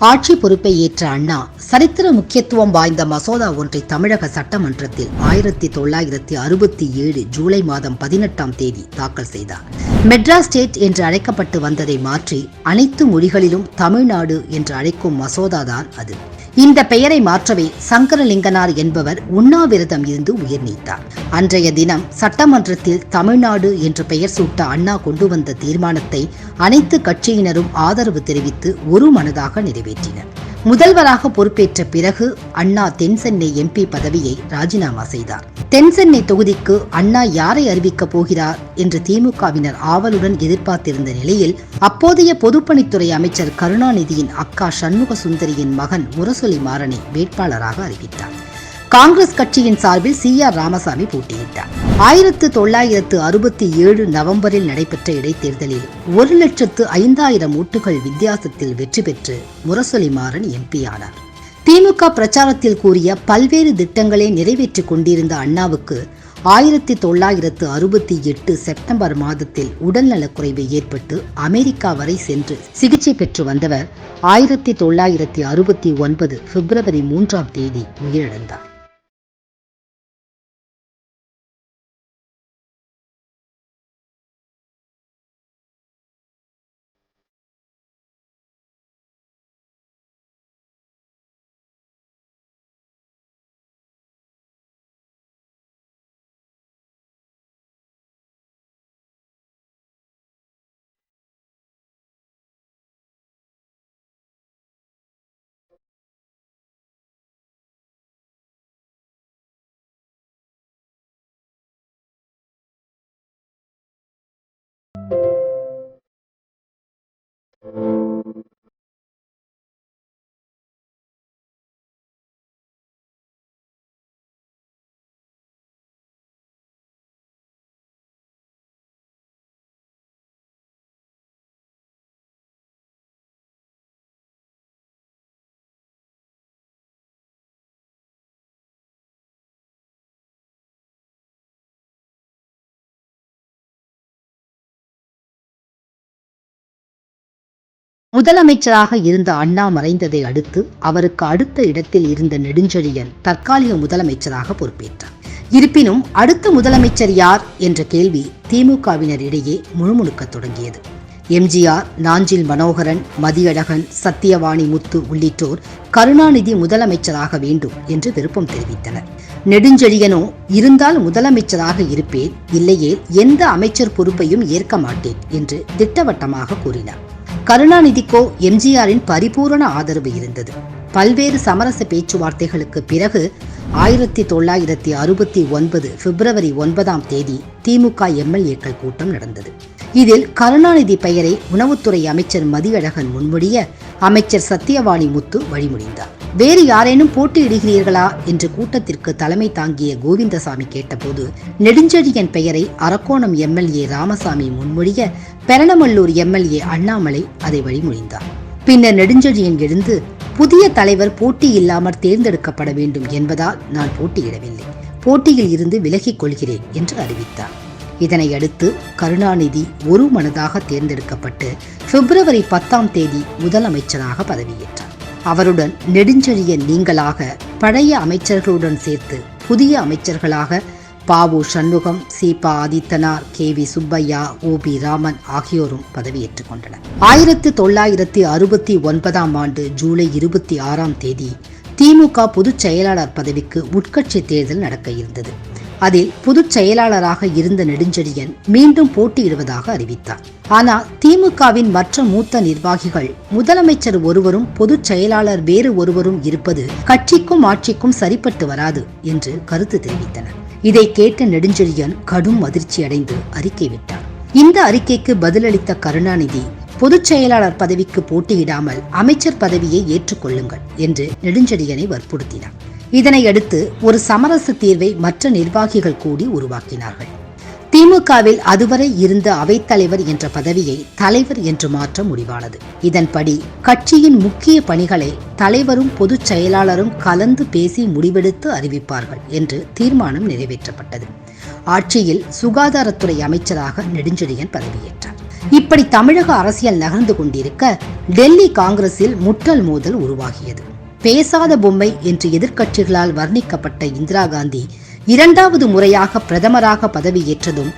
ஆட்சி பொறுப்பை ஏற்ற அண்ணா சரித்திர முக்கியத்துவம் வாய்ந்த மசோதா ஒன்றை தமிழக சட்டமன்றத்தில் 1967 ஜூலை மாதம் 18ஆம் தேதி தாக்கல் செய்தார். மெட்ராஸ் ஸ்டேட் என்று அழைக்கப்பட்டு வந்ததை மாற்றி அனைத்து மொழிகளிலும் தமிழ்நாடு என்று அழைக்கும் மசோதாதான் அது. இந்த பெயரை மாற்றவே சங்கரலிங்கனார் என்பவர் உண்ணாவிரதம் இருந்து உயிர் நீத்தார். அன்றைய தினம் சட்டமன்றத்தில் தமிழ்நாடு என்று பெயர் சூட்ட அண்ணா கொண்டு வந்த தீர்மானத்தை அனைத்து கட்சியினரும் ஆதரவு தெரிவித்து ஒரு மனதாக நிறைவேற்றினர். முதல்வராக பொறுப்பேற்ற பிறகு அண்ணா தென்சென்னை எம்பி பதவியை ராஜினாமா செய்தார். தென்சென்னை தொகுதிக்கு அண்ணா யாரை அறிவிக்கப் போகிறார் என்று திமுகவினர் ஆவலுடன் எதிர்பார்த்திருந்த நிலையில் அப்போதைய பொதுப்பணித்துறை அமைச்சர் கருணாநிதியின் அக்கா சண்முக சுந்தரியின் மகன் முரசொலி மாறனை வேட்பாளராக அறிவித்தார். காங்கிரஸ் கட்சியின் சார்பில் CR ராமசாமி போட்டியிட்டார். 1967 நவம்பரில் நடைபெற்ற இடைத்தேர்தலில் 1,05,000 ஓட்டுகள் வித்தியாசத்தில் வெற்றி பெற்று முரசொலி மாறன் MP ஆனார். திமுக பிரச்சாரத்தில் கூறிய பல்வேறு திட்டங்களை நிறைவேற்றிக் கொண்டிருந்த அண்ணாவுக்கு 1968 செப்டம்பர் மாதத்தில் உடல்நலக்குறைவு ஏற்பட்டு அமெரிக்கா வரை சென்று சிகிச்சை பெற்று வந்தவர் 1969 பிப்ரவரி 3ஆம் தேதி உயிரிழந்தார். முதலமைச்சராக இருந்த அண்ணா மறைந்ததை அடுத்து அவருக்கு அடுத்த இடத்தில் இருந்த நெடுஞ்செழியன் தற்காலிக முதலமைச்சராக பொறுப்பேற்றார். இருப்பினும் அடுத்த முதலமைச்சர் யார் என்ற கேள்வி திமுகவினரிடையே முணுமுணுக்க தொடங்கியது. எம்ஜிஆர், நாஞ்சில் மனோகரன், மதியழகன், சத்தியவாணி முத்து உள்ளிட்டோர் கருணாநிதி முதலமைச்சராக வேண்டும் என்று விருப்பம் தெரிவித்தனர். நெடுஞ்செழியனோ இருந்தால் முதலமைச்சராக இருப்பேன், இல்லையே எந்த அமைச்சர் பொறுப்பையும் ஏற்க மாட்டேன் என்று திட்டவட்டமாக கூறினார். கருணாநிதிக்கோ எம்ஜிஆரின் பரிபூரண ஆதரவு இருந்தது. பல்வேறு சமரச பேச்சுவார்த்தைகளுக்கு பிறகு 1969 பிப்ரவரி 9ஆம் தேதி திமுக MLAக்கள் கூட்டம் நடந்தது. இதில் கருணாநிதி பெயரை உணவுத்துறை அமைச்சர் மதியழகன் முன்மொழிய அமைச்சர் சத்தியவாணி முத்து வழிமொழிந்தார். வேறு யாரேனும் போட்டியிடுகிறீர்களா என்று கூட்டத்திற்கு தலைமை தாங்கிய கோவிந்தசாமி கேட்டபோது நெடுஞ்செழியன் பெயரை அரக்கோணம் MLA ராமசாமி முன்மொழிய பெரணமல்லூர் MLA அண்ணாமலை அதை வழிமொழிந்தார். பின்னர் நெடுஞ்செழியன் எழுந்து புதிய தலைவர் போட்டி இல்லாமல் தேர்ந்தெடுக்கப்பட வேண்டும் என்பதால் நான் போட்டியிடவில்லை, போட்டியில் இருந்து விலகிக் கொள்கிறேன் என்று அறிவித்தார். இதனையடுத்து கருணாநிதி ஒரு மனதாக தேர்ந்தெடுக்கப்பட்டு பிப்ரவரி 10ஆம் தேதி முதலமைச்சராக பதவியேற்றார். அவருடன் நெடுஞ்செழியன் நீங்களாக பழைய அமைச்சர்களுடன் சேர்த்து புதிய அமைச்சர்களாக பாவு சண்முகம், சீபா ஆதித்தனார், KV சுப்பையா, OB ராமன் ஆகியோரும் பதவியேற்றுக் கொண்டனர். 1969ஆம் ஆண்டு ஜூலை 26ஆம் தேதி திமுக பொதுச் செயலாளர் பதவிக்கு உட்கட்சி தேர்தல் நடக்க இருந்தது. அதில் பொதுச் செயலாளராக இருந்த நெடுஞ்செழியன் மீண்டும் போட்டியிடுவதாக அறிவித்தார். ஆனால் திமுகவின் மற்ற மூத்த நிர்வாகிகள் முதலமைச்சர் ஒருவரும் பொதுச் செயலாளர் வேறு ஒருவரும் இருப்பது கட்சிக்கும் ஆட்சிக்கும் சரிப்பட்டு வராது என்று கருத்து தெரிவித்தனர். இதை கேட்ட நெடுஞ்செழியன் கடும் அதிர்ச்சி அடைந்து அறிக்கை விட்டார். இந்த அறிக்கைக்கு பதிலளித்த கருணாநிதி பொதுச் செயலாளர் பதவிக்கு போட்டியிடாமல் அமைச்சர் பதவியை ஏற்றுக்கொள்ளுங்கள் என்று நெடுஞ்செழியனை வற்புறுத்தினார். இதனையடுத்து ஒரு சமரச தீர்வை மற்ற நிர்வாகிகள் கூடி உருவாக்கினார்கள். திமுகவில் அதுவரை இருந்த அவைத்தலைவர் என்ற பதவியை தலைவர் என்று மாற்ற முடிவானது. இதன்படி கட்சியின் முக்கிய பணிகளை தலைவரும் பொதுச் செயலாளரும் கலந்து பேசி முடிவெடுத்து அறிவிப்பார்கள் என்று தீர்மானம் நிறைவேற்றப்பட்டது. ஆட்சியில் சுகாதாரத்துறை அமைச்சராக நெடுஞ்செழியன் பதவியேற்றார். இப்படி தமிழக அரசியல் நகர்ந்து கொண்டிருக்க டெல்லி காங்கிரஸில் முட்டல் மோதல் உருவாகியது. பேசாத பொம்மை என்று எதிர்க்கட்சிகளால் வர்ணிக்கப்பட்ட இந்திரா காந்தி இரண்டாவது முறையாக பிரதமராக பதவியேற்றதும்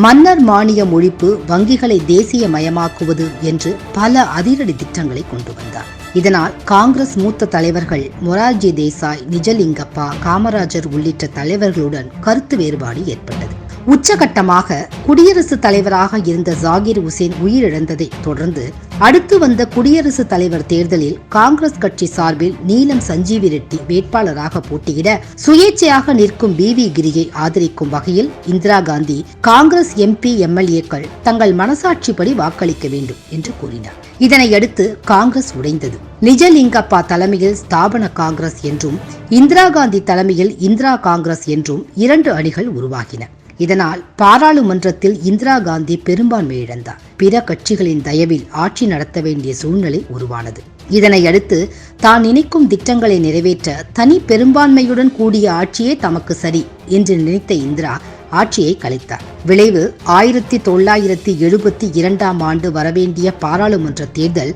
மன்னர் மானியம் ஒழிப்பு, வங்கிகளை தேசியமயமாக்குவது என்று பல அதிரடி திட்டங்களை கொண்டு வந்தார். இதனால் காங்கிரஸ் மூத்த தலைவர்கள் மொரார்ஜி தேசாய், நிஜலிங்கப்பா, காமராஜர் உள்ளிட்ட தலைவர்களுடன் கருத்து வேறுபாடு ஏற்பட்டது. உச்சகட்டமாக குடியரசுத் தலைவராக இருந்த ஜாகிர் உசேன் உயிரிழந்ததை தொடர்ந்து அடுத்து வந்த குடியரசுத் தலைவர் தேர்தலில் காங்கிரஸ் கட்சி சார்பில் நீலம் சஞ்சீவி ரெட்டி வேட்பாளராக போட்டியிட சுயேட்சையாக நிற்கும் பிவி கிரியை ஆதரிக்கும் வகையில் இந்திரா காந்தி காங்கிரஸ் MP MLAக்கள் தங்கள் மனசாட்சிப்படி வாக்களிக்க வேண்டும் என்று கூறினார். இதனையடுத்து காங்கிரஸ் உடைந்தது. நிஜலிங்கப்பா தலைமையில் ஸ்தாபன காங்கிரஸ் என்றும் இந்திரா காந்தி தலைமையில் இந்திரா காங்கிரஸ் என்றும் 2 அணிகள் உருவாகின. இதனால் பாராளுமன்றத்தில் இந்திரா காந்தி பெரும்பான்மை இழந்தார். பிற கட்சிகளின் தயவில் ஆட்சி நடத்த வேண்டிய சூழ்நிலை உருவானது. இதனையடுத்து தான் நினைக்கும் திட்டங்களை நிறைவேற்ற தனி பெரும்பான்மையுடன் கூடிய ஆட்சியே தமக்கு சரி என்று நினைத்த இந்திரா ஆட்சியை கலைத்தார். விளைவு 1972ஆம் ஆண்டு வரவேண்டிய பாராளுமன்ற தேர்தல்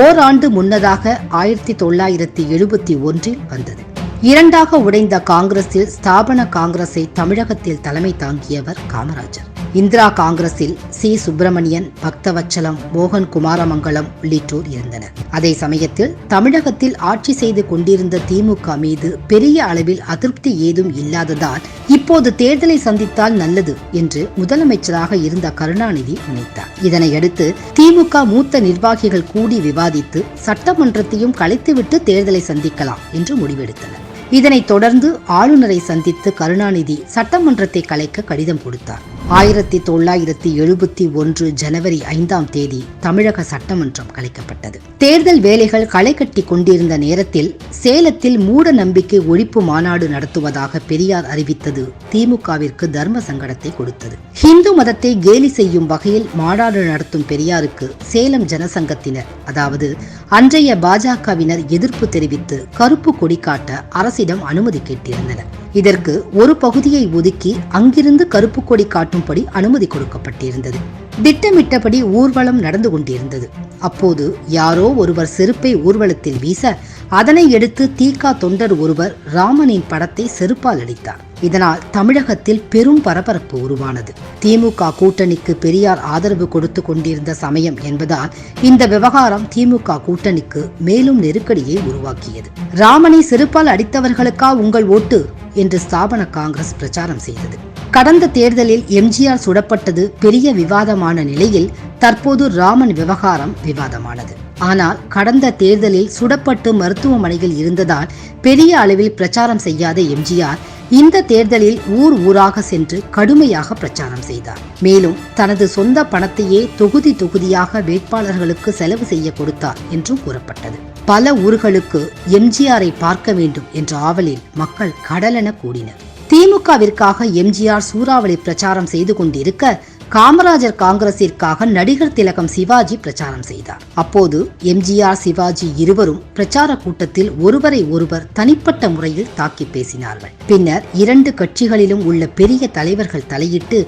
ஓராண்டு முன்னதாக 1971 வந்தது. இரண்டாக உடைந்த காங்கிரஸில் ஸ்தாபன காங்கிரஸை தமிழகத்தில் தலைமை தாங்கியவர் காமராஜர். இந்திரா காங்கிரஸில் சி. சுப்பிரமணியன், பக்தவச்சலம், மோகன் குமாரமங்கலம் உள்ளிட்டோர் இருந்தனர். அதே சமயத்தில் தமிழகத்தில் ஆட்சி செய்து கொண்டிருந்த திமுக மீது பெரிய அளவில் அதிருப்தி ஏதும் இல்லாததால் இப்போது தேர்தலை சந்தித்தால் நல்லது என்று முதலமைச்சராக இருந்த கருணாநிதி நினைத்தார். இதனையடுத்து திமுக மூத்த நிர்வாகிகள் கூடி விவாதித்து சட்டமன்றத்தையும் கலைத்துவிட்டு தேர்தலை சந்திக்கலாம் என்று முடிவெடுத்தனர். இதனைத் தொடர்ந்து ஆளுநரை சந்தித்து கருணாநிதி சட்டமன்றத்தை கலைக்க கடிதம் கொடுத்தார். 1971 ஜனவரி 5ஆம் தேதி தமிழக சட்டமன்றம் கலைக்கப்பட்டது. தேர்தல் வேலைகள் களை கட்டி கொண்டிருந்த நேரத்தில் சேலத்தில் மூட நம்பிக்கை ஒழிப்பு மாநாடு நடத்துவதாக பெரியார் அறிவித்தது திமுகவிற்கு தர்ம சங்கடத்தை கொடுத்தது. இந்து மதத்தை கேலி செய்யும் வகையில் மாநாடு நடத்தும் பெரியாருக்கு சேலம் ஜனசங்கத்தினர், அதாவது அன்றைய பாஜகவினர் எதிர்ப்பு தெரிவித்து கருப்பு கொடி காட்ட அரசிடம் அனுமதி கேட்டிருந்தனர். இதற்கு ஒரு பகுதியை ஒதுக்கி அங்கிருந்து கருப்பு கொடி காட்டும்படி அனுமதி கொடுக்கப்பட்டிருந்தது. திட்டமிட்டபடி ஊர்வலம் நடந்து கொண்டிருந்தது. அப்போது யாரோ ஒருவர் செருப்பை ஊர்வலத்தில் வீச அதனை எடுத்து திக தொண்டர் ஒருவர் ராமனின் படத்தை செருப்பால் அடித்தார். இதனால் தமிழகத்தில் பெரும் பரபரப்பு உருவானது. திமுக கூட்டணிக்கு பெரியார் ஆதரவு கொடுத்து கொண்டிருந்த சமயம் என்பதால் இந்த விவகாரம் திமுக கூட்டணிக்கு மேலும் நெருக்கடியை உருவாக்கியது. ராமனை செருப்பால் அடித்தவர்களுக்கா உங்கள் ஓட்டு என்று ஸ்தாபன காங்கிரஸ் பிரச்சாரம் செய்தது. கடந்த தேர்தலில் எம்ஜிஆர் சுடப்பட்டது பெரிய விவாதமான நிலையில் தற்போது ராமன் விவகாரம் விவாதமானது. ஆனால் கடந்த தேர்தலில் சுடப்பட்டு மருத்துவமனையில் இருந்ததால் பெரிய அளவில் பிரச்சாரம் செய்யாத எம்ஜிஆர் இந்த தேர்தலில் ஊர் ஊராக சென்று கடுமையாக பிரச்சாரம் செய்தார். மேலும் தனது சொந்த பணத்தையே தொகுதி தொகுதியாக வேட்பாளர்களுக்கு செலவு செய்ய கொடுத்தார் என்றும் கூறப்பட்டது. பல ஊர்களுக்கு எம்ஜிஆரை பார்க்க வேண்டும் என்ற ஆவலில் மக்கள் கடலென கூடினர். திமுகவிற்காக எம்ஜிஆர் சூறாவளி பிரச்சாரம் செய்து கொண்டிருக்க காமராஜர் காங்கிரசிற்காக நடிகர் திலகம் சிவாஜி பிரச்சாரம் செய்தார். அப்போது எம்ஜிஆர், சிவாஜி இருவரும் பிரச்சார கூட்டத்தில் ஒருவரை ஒருவர் தனிப்பட்ட முறையில் தாக்கி பேசினார்கள். பின்னர் 2 கட்சிகளிலும் உள்ள பெரிய தலைவர்கள் தலையிட்டு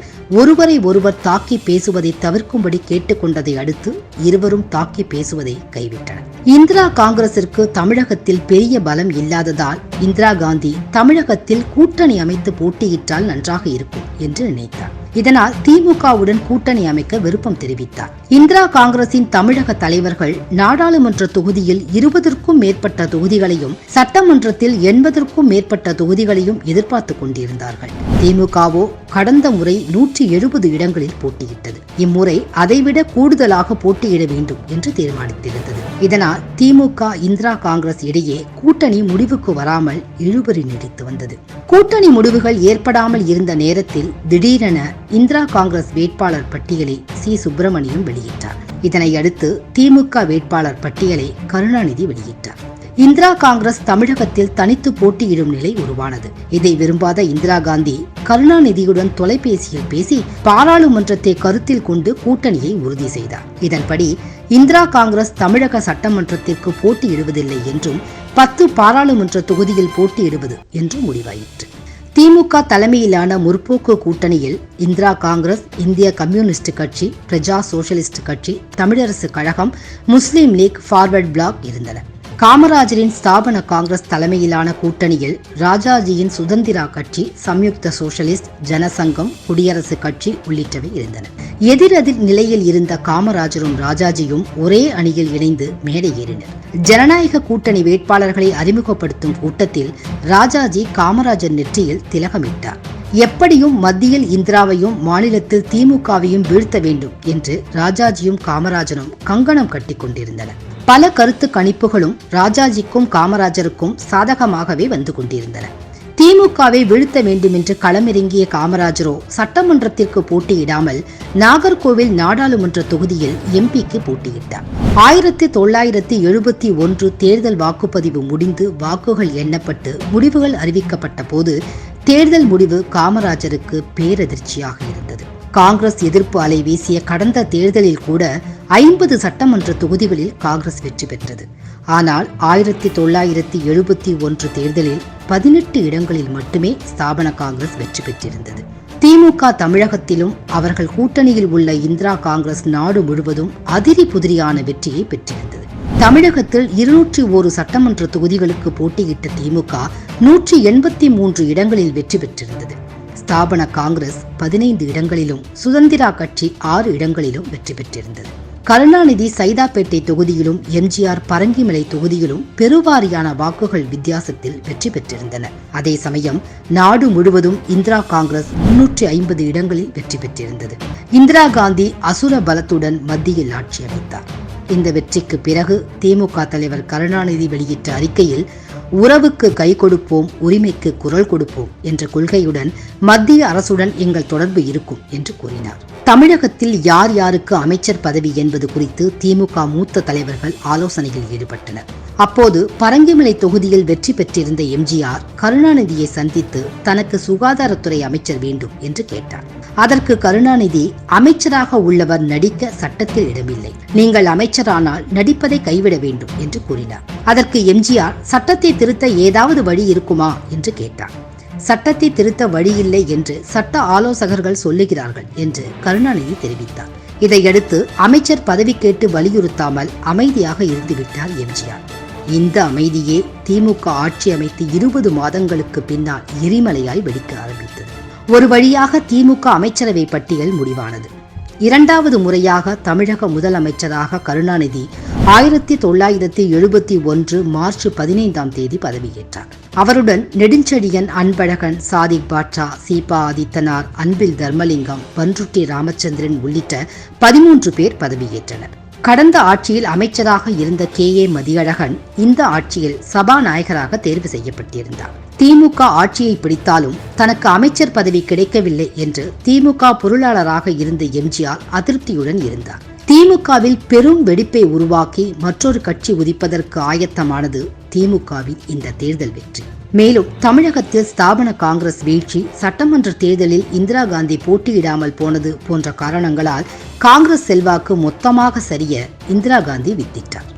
ஒருவரை ஒருவர் தாக்கி பேசுவதை தவிர்க்கும்படி கேட்டுக்கொண்டதை அடுத்து இருவரும் தாக்கி பேசுவதை கைவிட்டனர். இந்திரா காங்கிரசிற்கு தமிழகத்தில் பெரிய பலம் இல்லாததால் இந்திரா காந்தி தமிழகத்தில் கூட்டணி அமைத்து போட்டியிட்டால் நன்றாக இருக்கும் என்று நினைத்தார். இதனால் திமுகவுடன் கூட்டணி அமைக்க விருப்பம் தெரிவித்தார். இந்திரா காங்கிரசின் தமிழக தலைவர்கள் நாடாளுமன்ற தொகுதியில் 20க்கும் மேற்பட்ட தொகுதிகளையும் சட்டமன்றத்தில் 80க்கும் மேற்பட்ட தொகுதிகளையும் எதிர்பார்த்து கொண்டிருந்தார்கள். திமுகவோ கடந்த முறை 170 இடங்களில் போட்டியிட்டது. இம்முறை அதைவிட கூடுதலாக போட்டியிட வேண்டும் என்று தீர்மானித்திருந்தது. இதனால் திமுக, இந்திரா காங்கிரஸ் இடையே கூட்டணி முடிவுக்கு வராமல் இழுபறி நீடித்து வந்தது. கூட்டணி முடிவுகள் ஏற்படாமல் இருந்த நேரத்தில் திடீரென இந்திரா காங்கிரஸ் வேட்பாளர் பட்டியலை சி. சுப்பிரமணியம் வெளியிட்டார். இதனையடுத்து திமுக வேட்பாளர் பட்டியலை கருணாநிதி வெளியிட்டார். இந்திரா காங்கிரஸ் தமிழகத்தில் தனித்து போட்டியிடும் நிலை உருவானது. இதை விரும்பாத இந்திரா காந்தி கருணாநிதியுடன் தொலைபேசியில் பேசி பாராளுமன்றத்தை கருத்தில் கொண்டு கூட்டணியை உறுதி செய்தார். இதன்படி இந்திரா காங்கிரஸ் தமிழக சட்டமன்றத்திற்கு போட்டியிடுவதில்லை என்றும் 10 பாராளுமன்ற தொகுதியில் போட்டியிடுவது என்றும் முடிவாயிற்று. திமுக தலைமையிலான முற்போக்கு கூட்டணியில் இந்திரா காங்கிரஸ், இந்திய கம்யூனிஸ்ட் கட்சி, பிரஜா சோஷலிஸ்ட் கட்சி, தமிழரசு கழகம், முஸ்லீம் லீக், ஃபார்வர்ட் பிளாக் இருந்தன. காமராஜரின் ஸ்தாபன காங்கிரஸ் தலைமையிலான கூட்டணியில் ராஜாஜியின் சுதந்திரா கட்சி, சம்யுக்த சோஷலிஸ்ட், ஜனசங்கம், குடியரசு கட்சி உள்ளிட்டவை இருந்தன. எதிரெதிர் நிலையில் இருந்த காமராஜரும் ராஜாஜியும் ஒரே அணியில் இணைந்து மேடை ஏறினர். ஜனநாயக கூட்டணி வேட்பாளர்களை அறிமுகப்படுத்தும் கூட்டத்தில் ராஜாஜி காமராஜர் நெற்றியில் திலகமிட்டார். எப்படியும் மத்தியில் இந்திராவையும் மாநிலத்தில் திமுகவையும் வீழ்த்த வேண்டும் என்று ராஜாஜியும் காமராஜரும் கங்கணம் கட்டி கொண்டிருந்தனர். பல கருத்து கணிப்புகளும் ராஜாஜிக்கும் காமராஜருக்கும் சாதகமாகவே வந்து கொண்டிருந்தன. திமுகவை வீழ்த்த வேண்டும் என்று களமிறங்கிய காமராஜரோ சட்டமன்றத்திற்கு போட்டியிடாமல் நாகர்கோவில் நாடாளுமன்ற தொகுதியில் எம்பிக்கு போட்டியிட்டார். 1971 தேர்தல் வாக்குப்பதிவு முடிந்து வாக்குகள் எண்ணப்பட்டு முடிவுகள் அறிவிக்கப்பட்ட போது தேர்தல் முடிவு காமராஜருக்கு பேரதிர்ச்சியாக இருந்தது. காங்கிரஸ் எதிர்ப்பு அலை வீசிய கடந்த தேர்தலில் கூட 50 சட்டமன்ற தொகுதிகளில் காங்கிரஸ் வெற்றி பெற்றது. ஆனால் 1971 தேர்தலில் 18 இடங்களில் மட்டுமே ஸ்தாபன காங்கிரஸ் வெற்றி பெற்றிருந்தது. திமுக தமிழகத்திலும் அவர்கள் கூட்டணியில் உள்ள இந்திரா காங்கிரஸ் நாடு முழுவதும் அதிரி புதிரியான வெற்றியை பெற்றிருந்தது. தமிழகத்தில் 201 சட்டமன்ற தொகுதிகளுக்கு போட்டியிட்ட திமுக 183 இடங்களில் வெற்றி பெற்றிருந்தது. ஸ்தாபன காங்கிரஸ் 15 இடங்களிலும், சுதந்திரா கட்சி 6 இடங்களிலும் வெற்றி பெற்றிருந்தது. கருணாநிதி சைதாப்பேட்டை தொகுதியிலும், எம்ஜிஆர் பரங்கிமலை தொகுதியிலும் பெருவாரியான வாக்குகள் வித்தியாசத்தில் வெற்றி பெற்றிருந்தனர். அதே சமயம் நாடு முழுவதும் இந்திரா காங்கிரஸ் 350 இடங்களில் வெற்றி பெற்றிருந்தது. இந்திரா காந்தி அசுர பலத்துடன் மத்தியில் ஆட்சி அமைத்தார். இந்த வெற்றிக்கு பிறகு திமுக தலைவர் கருணாநிதி வெளியிட்ட அறிக்கையில் உறவுக்கு கை கொடுப்போம், உரிமைக்கு குரல் கொடுப்போம் என்ற கொள்கையுடன் மத்திய அரசுடன் எங்கள் தொடர்பு இருக்கும் என்று கூறினார். தமிழகத்தில் யார் யாருக்கு அமைச்சர் பதவி என்பது குறித்து திமுக மூத்த தலைவர்கள் ஆலோசனையில் ஈடுபட்டனர். அப்போது பரங்கிமலை தொகுதியில் வெற்றி பெற்றிருந்த எம்ஜிஆர் கருணாநிதியை சந்தித்து தனக்கு சுகாதாரத்துறை அமைச்சர் வேண்டும் என்று கேட்டார். அதற்கு கருணாநிதி, அமைச்சராக உள்ளவர் நடிக்க சட்டத்தில் இடமில்லை, நீங்கள் அமைச்சரானால் நடிப்பதை கைவிட வேண்டும் என்று கூறினார். அதற்கு எம்ஜிஆர், சட்டத்தை திருத்த ஏதாவது வழி இருக்குமா என்று கேட்டார். சட்டத்தை திருத்த வழியில்லை என்று சட்ட ஆலோசகர்கள் சொல்லுகிறார்கள் என்று கருணாநிதி தெரிவித்தார். இதையடுத்து அமைச்சர் பதவி கேட்டு வலியுறுத்தாமல் அமைதியாக இருந்துவிட்டார் எம்ஜிஆர். இந்த அமைதியே திமுக ஆட்சி அமைத்து 20 மாதங்களுக்கு பின்னால் எரிமலையாய் வெடிக்க ஆரம்பித்தது. ஒரு வழியாக திமுக அமைச்சரவை பட்டியல் முடிவானது. இரண்டாவது முறையாக தமிழக முதலமைச்சராக கருணாநிதி 1971 மார்ச் 15 பதவியேற்றார். அவருடன் நெடுஞ்செழியன், அன்பழகன், சாதிக் பாட்சா, சீபா ஆதித்தனார், அன்பில் தர்மலிங்கம், பன்ருட்டி ராமச்சந்திரன் உள்ளிட்ட 13 பேர் பதவியேற்றனர். கடந்த ஆட்சியில் அமைச்சராக இருந்த KA மதியழகன் இந்த ஆட்சியில் சபாநாயகராக தேர்வு செய்யப்பட்டிருந்தார். திமுக ஆட்சியை பிடித்தாலும் தனக்கு அமைச்சர் பதவி கிடைக்கவில்லை என்று திமுக பொருளாளராக இருந்த எம்ஜிஆர் அதிருப்தியுடன் இருந்தார். திமுகவில் பெரும் வெடிப்பை உருவாக்கி மற்றொரு கட்சி உதிப்பதற்கு ஆயத்தமானது திமுகவின் இந்த தேர்தல் வெற்றி. மேலும் தமிழகத்தில் ஸ்தாபன காங்கிரஸ் வீழ்ச்சி, சட்டமன்ற தேர்தலில் இந்திரா காந்தி போட்டியிடாமல் போனது போன்ற காரணங்களால் காங்கிரஸ் செல்வாக்கு மொத்தமாக சரிய இந்திரா காந்தி வித்திட்டார்.